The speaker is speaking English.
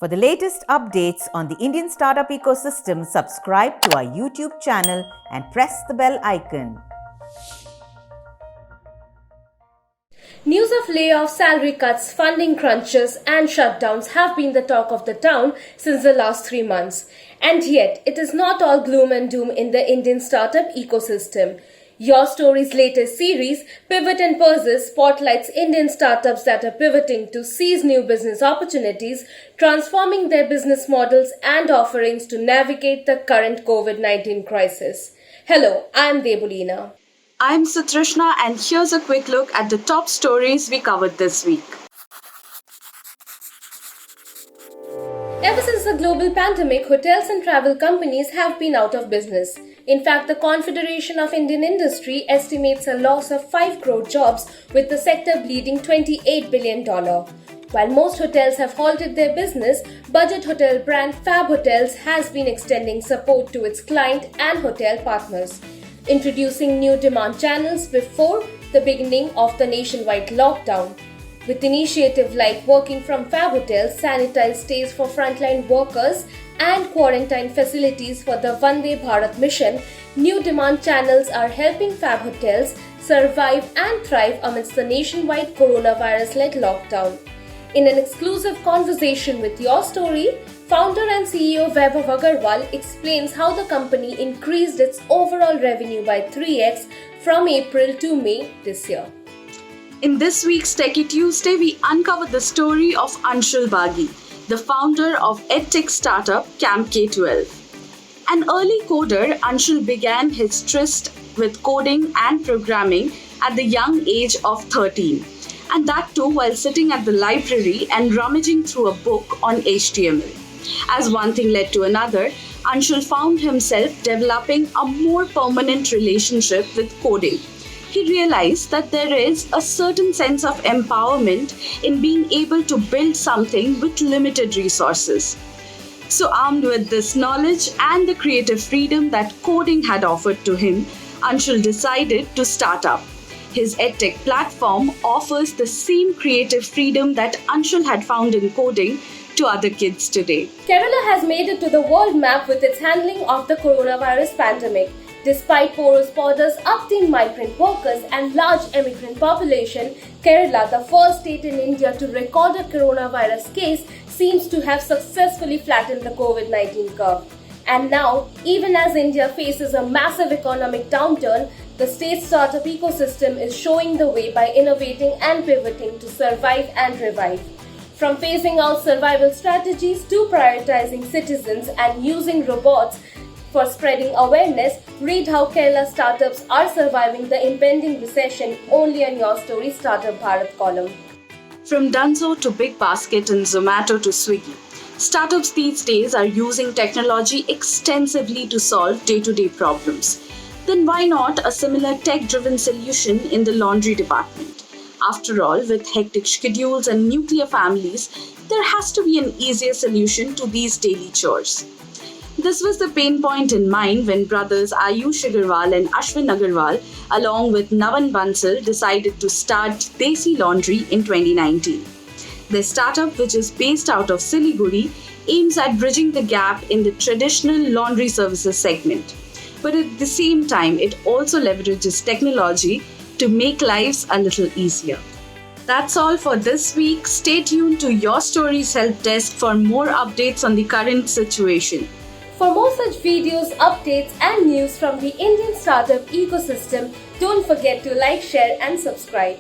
For the latest updates on the Indian startup ecosystem, subscribe to our YouTube channel and press the bell icon. News of layoffs, salary cuts, funding crunches and shutdowns have been the talk of the town since the last 3 months. And yet, it is not all gloom and doom in the Indian startup ecosystem. Your Story's latest series, Pivot and Persist, spotlights Indian startups that are pivoting to seize new business opportunities, transforming their business models and offerings to navigate the current COVID-19 crisis. Hello, I'm Debolina. I'm Sutrishna, and here's a quick look at the top stories we covered this week. Ever since the global pandemic, hotels and travel companies have been out of business. In fact, the Confederation of Indian Industry estimates a loss of 5 crore jobs, with the sector bleeding $28 billion. While most hotels have halted their business, budget hotel brand Fab Hotels has been extending support to its client and hotel partners, introducing new demand channels before the beginning of the nationwide lockdown. With initiatives like working from Fab Hotels, sanitized stays for frontline workers, and quarantine facilities for the Vande Bharat mission, new demand channels are helping Fab Hotels survive and thrive amidst the nationwide coronavirus-led lockdown. In an exclusive conversation with Your Story, founder and CEO Vaibhav Agarwal explains how the company increased its overall revenue by 3x from April to May this year. In this week's Techie Tuesday, we uncover the story of Anshul Bhagi, the founder of edtech startup Camp K12. An early coder, Anshul began his tryst with coding and programming at the young age of 13. And that too while sitting at the library and rummaging through a book on HTML. As one thing led to another, Anshul found himself developing a more permanent relationship with coding. He realized that there is a certain sense of empowerment in being able to build something with limited resources. So, armed with this knowledge and the creative freedom that coding had offered to him, Anshul decided to start up. His edtech platform offers the same creative freedom that Anshul had found in coding to other kids today. Kerala has made it to the world map with its handling of the coronavirus pandemic. Despite porous borders, uptime migrant workers and large immigrant population, Kerala, the first state in India to record a coronavirus case, seems to have successfully flattened the COVID-19 curve. And now, even as India faces a massive economic downturn, the state's startup ecosystem is showing the way by innovating and pivoting to survive and revive. From phasing out survival strategies to prioritizing citizens and using robots for spreading awareness, read how Kerala startups are surviving the impending recession only on Your Story Startup Bharat column. From Dunzo to Big Basket and Zomato to Swiggy, startups these days are using technology extensively to solve day-to-day problems. Then why not a similar tech-driven solution in the laundry department? After all, with hectic schedules and nuclear families, there has to be an easier solution to these daily chores. This was the pain point in mind when brothers Ayush Agarwal and Ashwin Agarwal, along with Navan Bansal, decided to start Desi Laundry in 2019. The startup, which is based out of Siliguri, aims at bridging the gap in the traditional laundry services segment. But at the same time, it also leverages technology to make lives a little easier. That's all for this week. Stay tuned to Your Story's help desk for more updates on the current situation. For more such videos, updates and news from the Indian startup ecosystem, don't forget to like, share and subscribe.